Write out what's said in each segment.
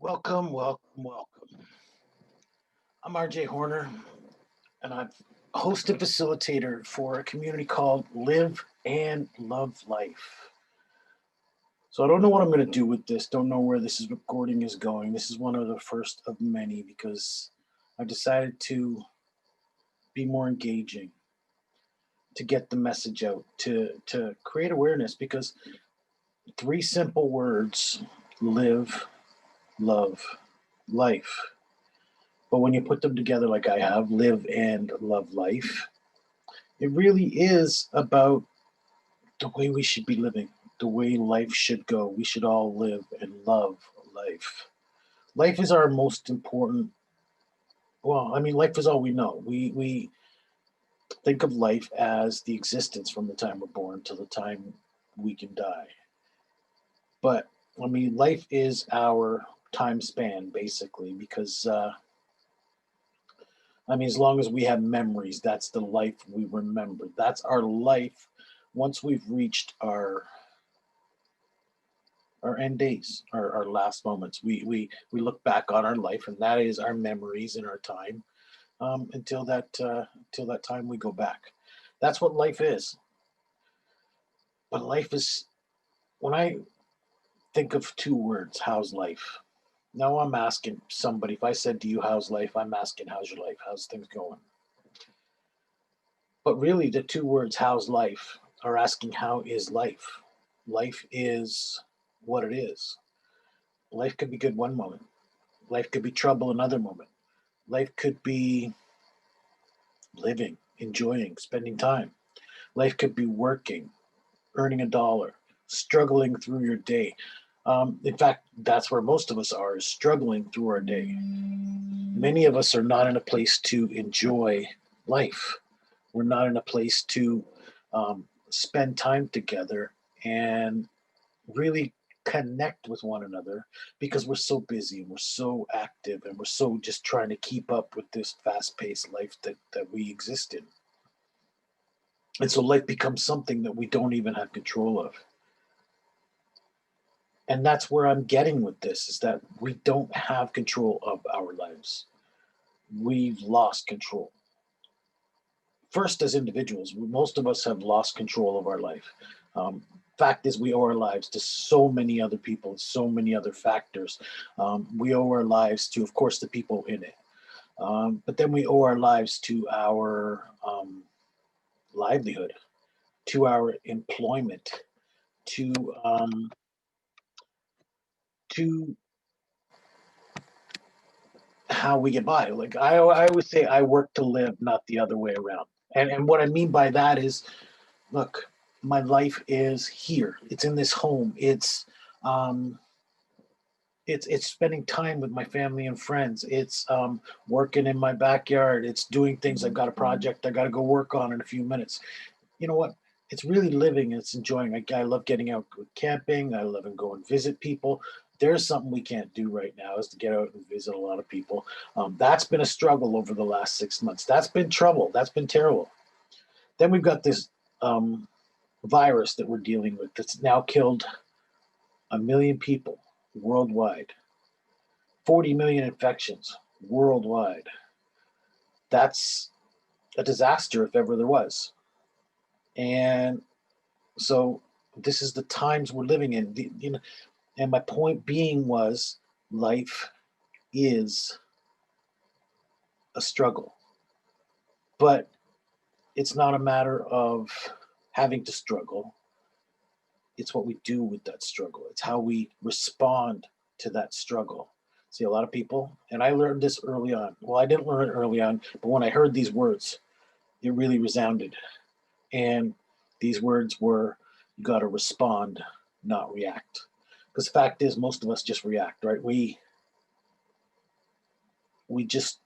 Welcome, welcome, welcome. I'm RJ Horner, and I'm host and facilitator for a community called Live and Love Life. So I don't know what I'm going to do with this. Don't know where this recording is going. This is one of the first of many because I've decided to be more engaging, to get the message out, to create awareness. Because three simple words: live, love, life. But when you put them together like I have, live and love life, it really is about the way we should be living, the way life should go. We should all live and love life. Life is our most important. Well, I mean, life is all we know. We think of life as the existence from the time we're born to the time we can die. But I mean, life is our time span basically because I mean, as long as we have memories, that's the life we remember. That's our life once we've reached our end days, our last moments. We look back on our life, and that is our memories and our time until that time we go back. That's what life is. But life is when I think of two words, how's life? Now I'm asking somebody. If I said to you, "How's life?" I'm asking, "How's your life? How's things going?" But really, the two words, how's life, are asking, how is life? Life is what it is. Life could be good one moment, life could be trouble another moment. Life could be living, enjoying, spending time. Life could be working, earning a dollar, struggling through your day. In fact, that's where most of us are, is struggling through our day. Many of us are not in a place to enjoy life. We're not in a place to spend time together and really connect with one another because we're so busy and we're so active and we're so just trying to keep up with this fast-paced life that we exist in. And so life becomes something that we don't even have control of. And that's where I'm getting with this, is that we don't have control of our lives. We've lost control. First, as individuals, most of us have lost control of our life. Fact is, we owe our lives to so many other people, so many other factors. We owe our lives to, of course, the people in it. But then we owe our lives to our livelihood, to our employment, to um, to how we get by. Like I always say, I work to live, not the other way around. And what I mean by that is, look, my life is here. It's in this home. Um, it's spending time with my family and friends. It's working in my backyard. It's doing things. I've got a project I got to go work on in a few minutes. You know what? It's really living. It's enjoying. I love getting out camping. I love and go and visit people. There's something we can't do right now, is to get out and visit a lot of people. That's been a struggle over the last 6 months. That's been trouble. That's been terrible. Then we've got this um, virus that we're dealing with that's now killed 1 million people worldwide, 40 million infections worldwide. That's a disaster if ever there was. And so this is the times we're living in. And my point being was, life is a struggle, but it's not a matter of having to struggle. It's what we do with that struggle. It's how we respond to that struggle. See, a lot of people, and I learned this early on. Well, I didn't learn it early on, but when I heard these words, it really resounded. And these words were, you got to respond, not react. Because the fact is, most of us just react, right? We just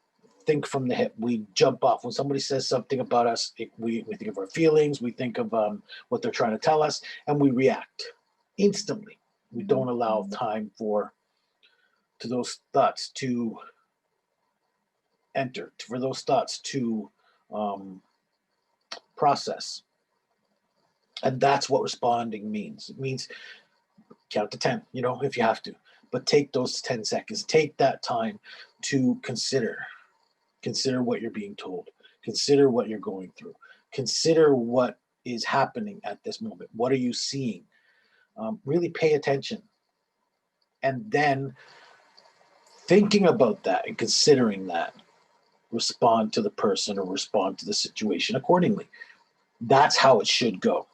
think from the hip. We jump off when somebody says something about us. We think of our feelings. We think of what they're trying to tell us, and we react instantly. We don't allow time for to those thoughts to enter, for those thoughts to um, process. And that's what responding means. It means count to 10, if you have to. But take those 10 seconds, take that time to consider what you're being told, consider what you're going through, consider what is happening at this moment. What are you seeing? Really pay attention. And then thinking about that and considering that, respond to the person or respond to the situation accordingly. That's how it should go.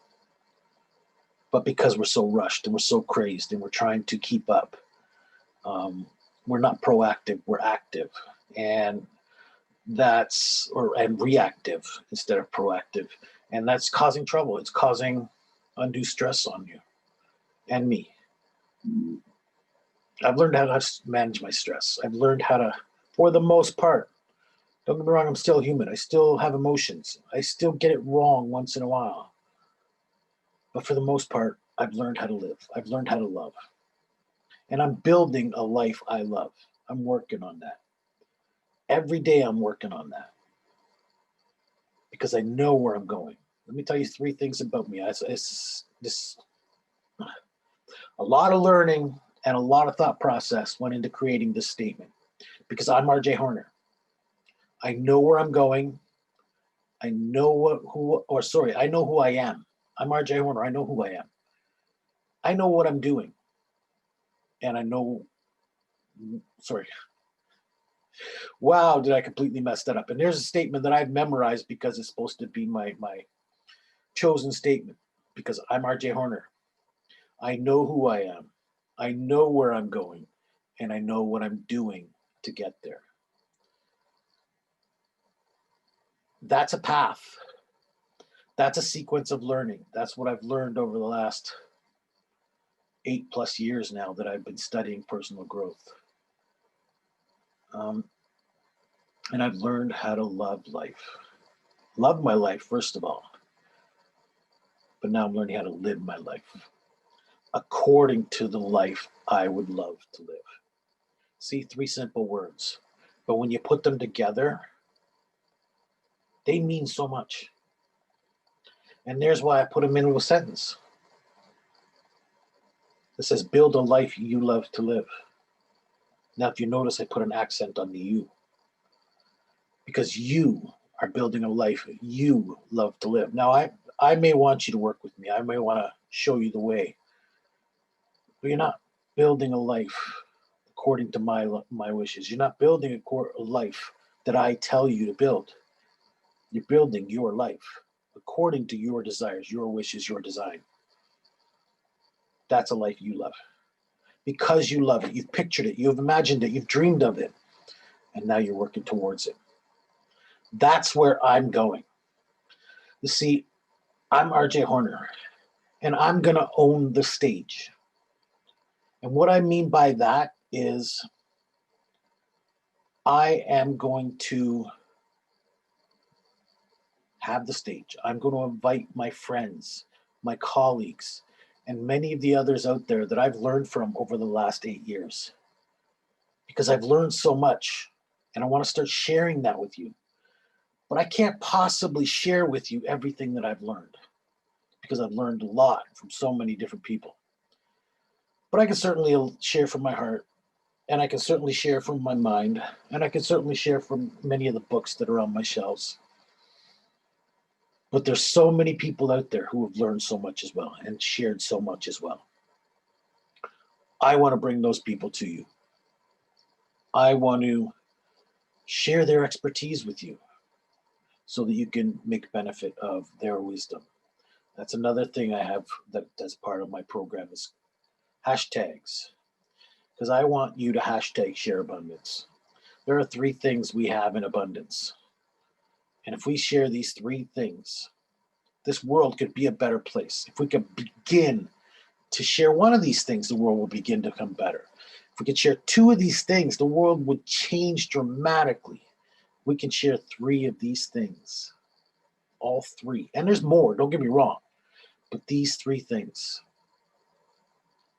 But because we're so rushed and we're so crazed and we're trying to keep up, we're not proactive, we're active. And and reactive instead of proactive. And that's causing trouble. It's causing undue stress on you and me. I've learned how to manage my stress. I've learned how to, for the most part, don't get me wrong, I'm still human. I still have emotions. I still get it wrong once in a while. But for the most part, I've learned how to live. I've learned how to love. And I'm building a life I love. I'm working on that. Every day I'm working on that because I know where I'm going. Let me tell you 3 things about me. It's a lot of learning and a lot of thought process went into creating this statement because I'm RJ Horner. I know where I'm going. I know I know who I am. I'm RJ Horner. I know who I am. I know what I'm doing. And I know, wow, did I completely mess that up? And there's a statement that I've memorized because it's supposed to be my chosen statement because I'm RJ Horner. I know who I am. I know where I'm going. And I know what I'm doing to get there. That's a path. That's a sequence of learning. That's what I've learned over the last 8+ years now that I've been studying personal growth. And I've learned how to love life. Love my life, first of all. But now I'm learning how to live my life according to the life I would love to live. See, 3 simple words. But when you put them together, they mean so much. And there's why I put them into a sentence. It says, build a life you love to live. Now, if you notice, I put an accent on the you. Because you are building a life you love to live. Now, I may want you to work with me. I may want to show you the way. But you're not building a life according to my wishes. You're not building a life that I tell you to build. You're building your life according to your desires, your wishes, your design. That's a life you love. Because you love it, you've pictured it, you've imagined it, you've dreamed of it, and now you're working towards it. That's where I'm going. You see, I'm RJ Horner, and I'm going to own the stage. And what I mean by that is I am going to have the stage. I'm going to invite my friends, my colleagues, and many of the others out there that I've learned from over the last 8 years. Because I've learned so much, and I want to start sharing that with you. But I can't possibly share with you everything that I've learned because I've learned a lot from so many different people. But I can certainly share from my heart, and I can certainly share from my mind, and I can certainly share from many of the books that are on my shelves. But there's so many people out there who have learned so much as well and shared so much as well. I want to bring those people to you. I want to share their expertise with you so that you can make benefit of their wisdom. That's another thing I have that's part of my program is hashtags. Because I want you to hashtag share abundance. There are 3 things we have in abundance. And if we share these 3 things, this world could be a better place. If we could begin to share one of these things, the world will begin to become better. If we could share 2 of these things, the world would change dramatically. We can share 3 of these things, all 3. And there's more, don't get me wrong, but these 3 things.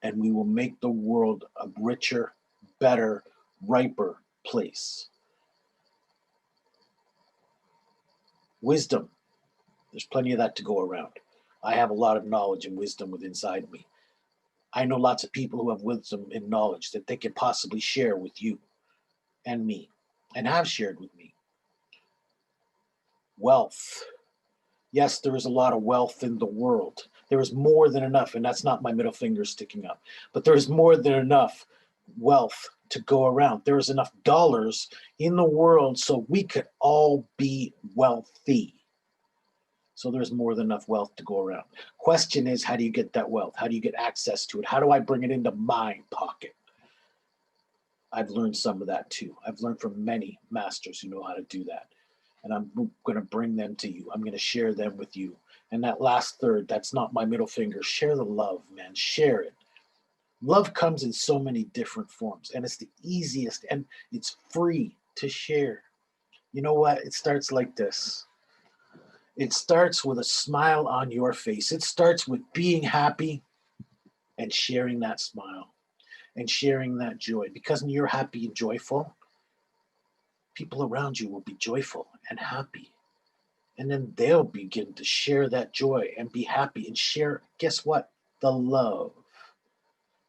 And we will make the world a richer, better, riper place. Wisdom. There's plenty of that to go around. I have a lot of knowledge and wisdom within inside me. I know lots of people who have wisdom and knowledge that they can possibly share with you and me, and have shared with me. Wealth. Yes, there is a lot of wealth in the world. There is more than enough, and that's not my middle finger sticking up, but there is more than enough wealth to go around. There is enough dollars in the world so we could all be wealthy. So there's more than enough wealth to go around. Question is, how do you get that wealth? How do you get access to it? How do I bring it into my pocket? I've learned some of that too. I've learned from many masters who know how to do that. And I'm going to bring them to you. I'm going to share them with you. And that last third, that's not my middle finger. Share the love, man. Share it. Love comes in so many different forms, and it's the easiest, and it's free to share. You know what? It starts like this. It starts with a smile on your face. It starts with being happy and sharing that smile and sharing that joy. Because when you're happy and joyful, people around you will be joyful and happy. And then they'll begin to share that joy and be happy and share, guess what? The love.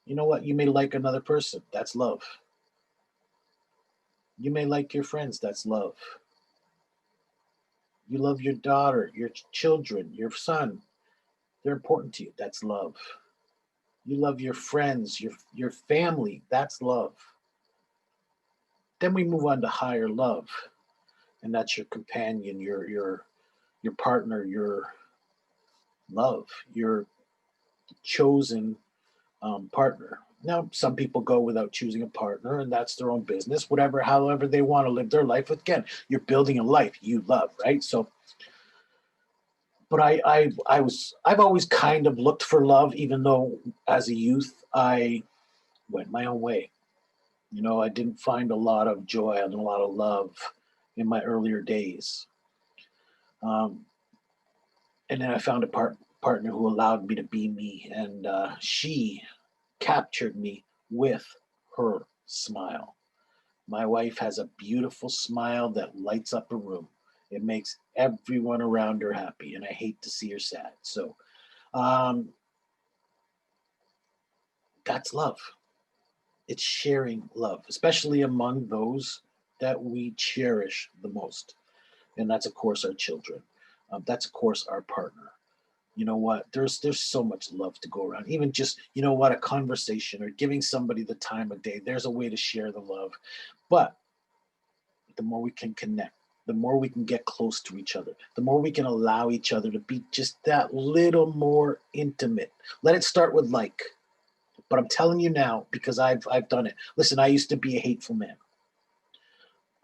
You know what? You may like another person. That's love. You may like your friends. That's love. You love your daughter, your children, your son. They're important to you. That's love. You love your friends, your family. That's love. Then we move on to higher love, and that's your companion, your partner, your love, your chosen partner. Now, some people go without choosing a partner, and that's their own business. Whatever, however they want to live their life. Again, you're building a life you love, right? So, but I've always kind of looked for love, even though as a youth I went my own way. You know, I didn't find a lot of joy and a lot of love in my earlier days. Um, and then I found a partner who allowed me to be me, and she captured me with her smile. My wife has a beautiful smile that lights up a room. It makes everyone around her happy, and I hate to see her sad. So um, that's love. It's sharing love, especially among those that we cherish the most. And that's, of course, our children. That's, of course, our partner. You know what? There's so much love to go around. Even just, you know what, a conversation or giving somebody the time of day. There's a way to share the love. But the more we can connect, the more we can get close to each other, the more we can allow each other to be just that little more intimate. Let it start with like. But I'm telling you now, because I've done it. Listen, I used to be a hateful man.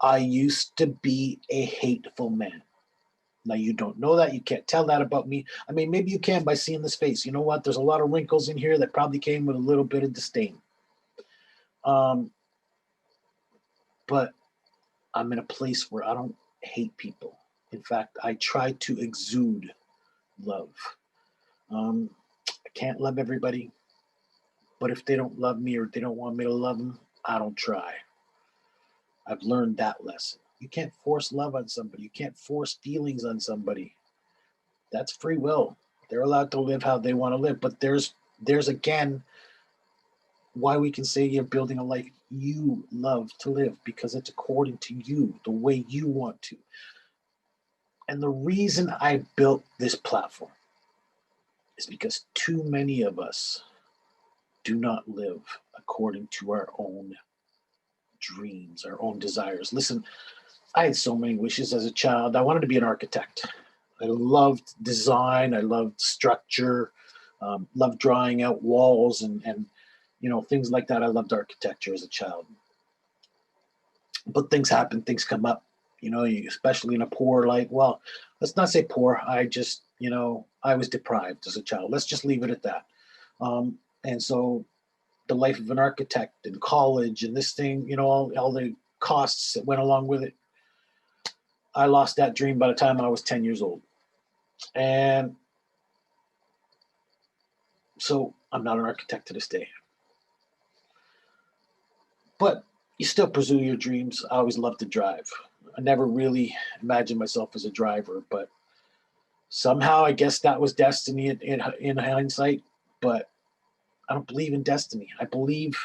I used to be a hateful man. Now you don't know that. You can't tell that about me. I mean, maybe you can by seeing this face. You know what? There's a lot of wrinkles in here that probably came with a little bit of disdain. Um, but I'm in a place where I don't hate people. In fact, I try to exude love. Um, I can't love everybody, but if they don't love me or they don't want me to love them, I don't try. I've learned that lesson. You can't force love on somebody. You can't force feelings on somebody. That's free will. They're allowed to live how they want to live. But there's again why we can say you're building a life you love to live because it's according to you, the way you want to. And the reason I built this platform is because too many of us do not live according to our own dreams, our own desires. Listen, I had so many wishes as a child. I wanted to be an architect. I loved design. I loved structure. Loved drawing out walls and you know things like that. I loved architecture as a child. But things happen. Things come up. You know, especially in a poor like. Well, let's not say poor. I just I was deprived as a child. Let's just leave it at that. And so the life of an architect in college and this thing, all the costs that went along with it. I lost that dream by the time I was 10 years old. And so I'm not an architect to this day. But you still pursue your dreams. I always loved to drive. I never really imagined myself as a driver, but somehow I guess that was destiny in hindsight. But I don't believe in destiny. I believe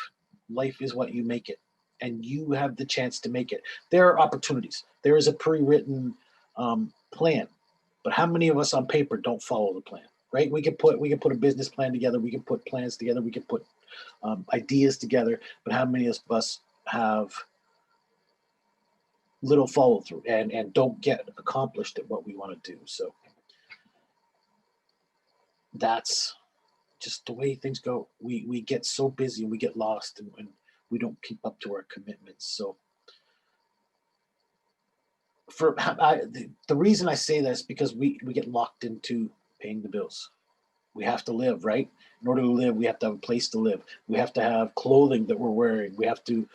life is what you make it, and you have the chance to make it. There are opportunities. There is a pre-written plan, but how many of us on paper don't follow the plan? Right? We can put a business plan together. We can put plans together. We can put ideas together. But how many of us have little follow through and don't get accomplished at what we want to do? So that's just the way things go. We get so busy and we get lost and we don't keep up to our commitments. So the reason I say that is because we get locked into paying the bills. We have to live, right? In order to live, we have to have a place to live. We have to have clothing that we're wearing. We have to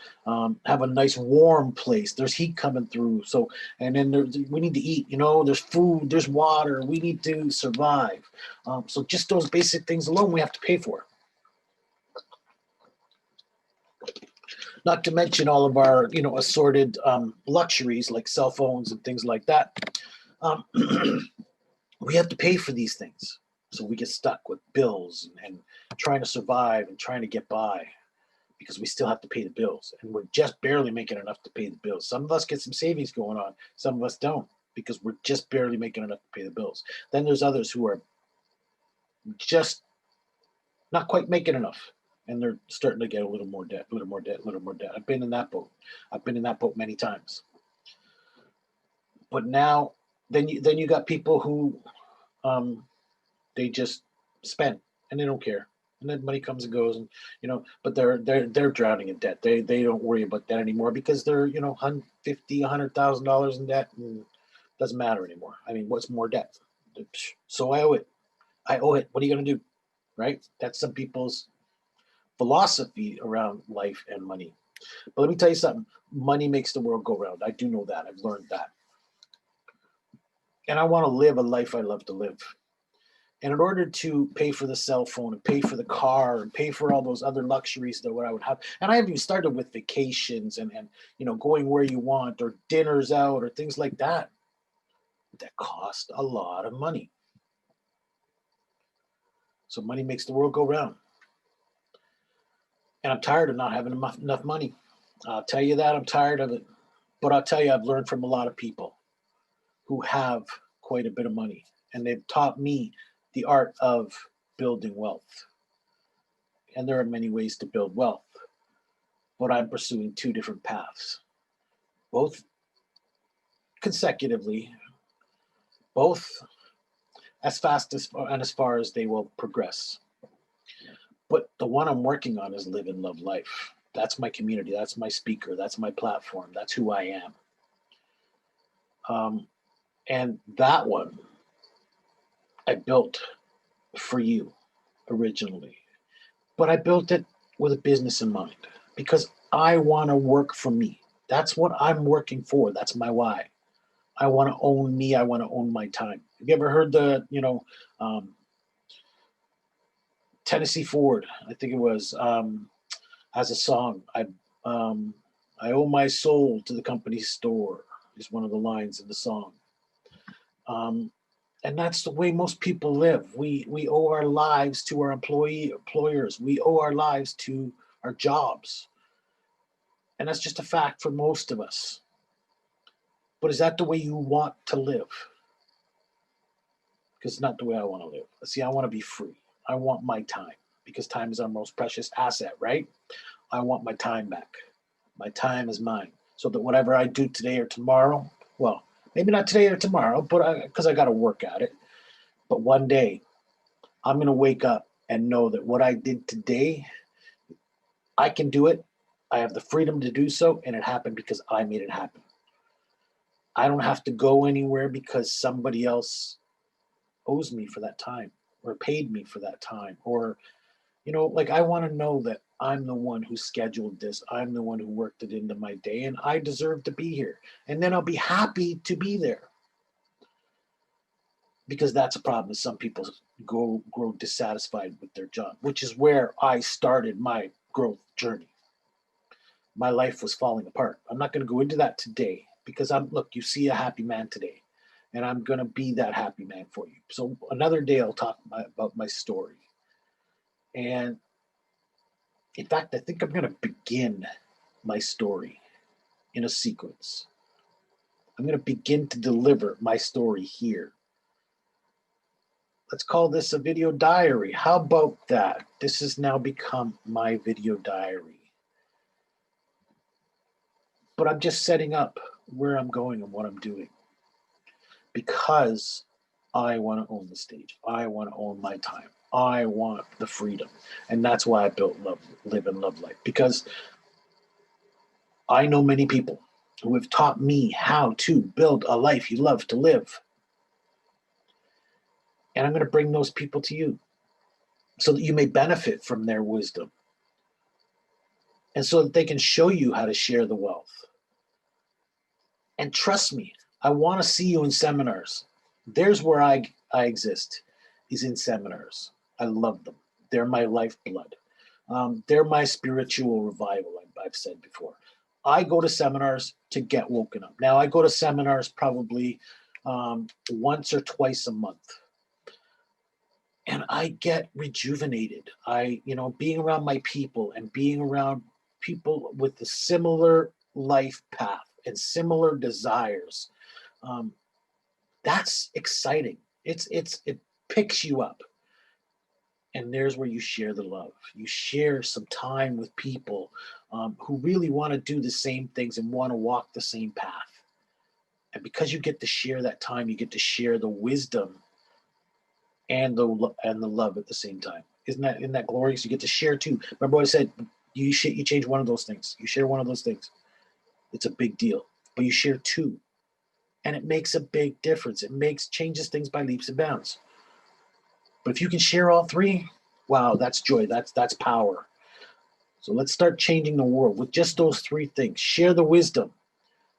have a nice warm place. There's heat coming through. So, and then we need to eat. There's food. There's water. We need to survive. So just those basic things alone, we have to pay for. Not to mention all of our, assorted luxuries like cell phones and things like that. We have to pay for these things. So we get stuck with bills and trying to survive and trying to get by because we still have to pay the bills. And we're just barely making enough to pay the bills. Some of us get some savings going on. Some of us don't because we're just barely making enough to pay the bills. Then there's others who are just not quite making enough. And they're starting to get a little more debt, a little more debt, a little more debt. I've been in that boat. I've been in that boat many times. But now, then you got people who they just spend and they don't care. And then money comes and goes, and but they're drowning in debt. They don't worry about that anymore because they're $150,000 in debt, and it doesn't matter anymore. I mean, what's more debt? So I owe it. I owe it. What are you gonna do, right? That's some people's philosophy around life and money. But let me tell you something. Money makes the world go round. I do know that. I've learned that. And I want to live a life I love to live. And in order to pay for the cell phone and pay for the car and pay for all those other luxuries that what I would have, and I haven't even started with vacations and going where you want or dinners out or things like that cost a lot of money. So money makes the world go round. And I'm tired of not having enough money. I'll tell you that I'm tired of it. But I'll tell you, I've learned from a lot of people who have quite a bit of money, and they've taught me the art of building wealth. And there are many ways to build wealth, but I'm pursuing two different paths, both consecutively, both as fast and as far as they will progress. But the one I'm working on is live and love life. That's my community. That's my speaker. That's my platform. That's who I am. And that one I built for you originally, but I built it with a business in mind because I want to work for me. That's what I'm working for. That's my why. I want to own me. I want to own my time. Have you ever heard the, Tennessee Ford, I think it was, has a song. I owe my soul to the company store is one of the lines in the song. And that's the way most people live. We owe our lives to our employers. We owe our lives to our jobs. And that's just a fact for most of us. But is that the way you want to live? Because it's not the way I want to live. See, I want to be free. I want my time because time is our most precious asset, right? I want my time back. My time is mine. So that whatever I do today or tomorrow, well, maybe not today or tomorrow, but because I got to work at it. But one day, I'm going to wake up and know that what I did today, I can do it. I have the freedom to do so, and it happened because I made it happen. I don't have to go anywhere because somebody else owes me for that time or paid me for that time or I want to know that I'm the one who scheduled this. I'm the one who worked it into my day and I deserve to be here. And then I'll be happy to be there. Because that's a problem. Some people grow dissatisfied with their job, which is where I started my growth journey. My life was falling apart. I'm not going to go into that today because you see a happy man today. And I'm going to be that happy man for you. So another day I'll talk about my story. And In fact, I think I'm going to begin my story in a sequence. I'm going to begin to deliver my story here. Let's call this a video diary. How about that? This has now become my video diary. But I'm just setting up where I'm going and what I'm doing, because I want to own the stage. I want to own my time. I want the freedom. And that's why I built Live and Love Life, because I know many people who have taught me how to build a life you love to live. And I'm going to bring those people to you so that you may benefit from their wisdom, and so that they can show you how to share the wealth. And trust me, I want to see you in seminars. There's where I exist, is in seminars. I love them. They're my lifeblood. They're my spiritual revival, I've said before. I go to seminars to get woken up. Now, I go to seminars probably once or twice a month. And I get rejuvenated. Being around my people and being around people with a similar life path and similar desires, that's exciting. It picks you up. And there's where you share the love. You share some time with people who really want to do the same things and want to walk the same path. And because you get to share that time, you get to share the wisdom and the love at the same time. Isn't that glorious? You get to share too. Remember what I said? You change one of those things. You share one of those things. It's a big deal. But you share two, and it makes a big difference. It changes things by leaps and bounds. But if you can share all three, wow, that's joy. That's power. So let's start changing the world with just those three things. Share the wisdom,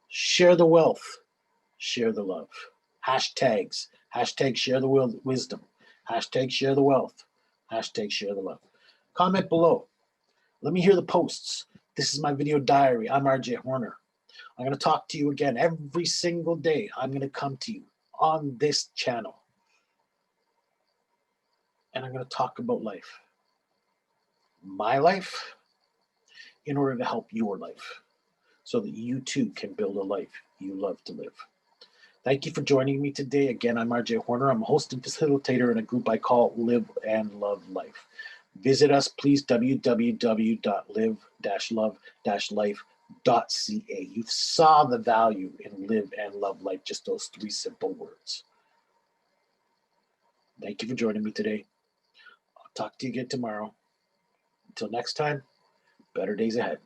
share the wealth, share the love. Hashtags. Hashtag share the wisdom. Hashtag share the wealth. Hashtag share the love. Comment below. Let me hear the posts. This is my video diary. I'm RJ Horner. I'm going to talk to you again every single day. I'm going to come to you on this channel. And I'm going to talk about life. My life, in order to help your life, so that you too can build a life you love to live. Thank you for joining me today. Again, I'm RJ Horner. I'm a host and facilitator in a group I call Live and Love Life. Visit us, please, www.live-love-life.ca. You saw the value in Live and Love Life, just those three simple words. Thank you for joining me today. I'll talk to you again tomorrow. Until next time, better days ahead.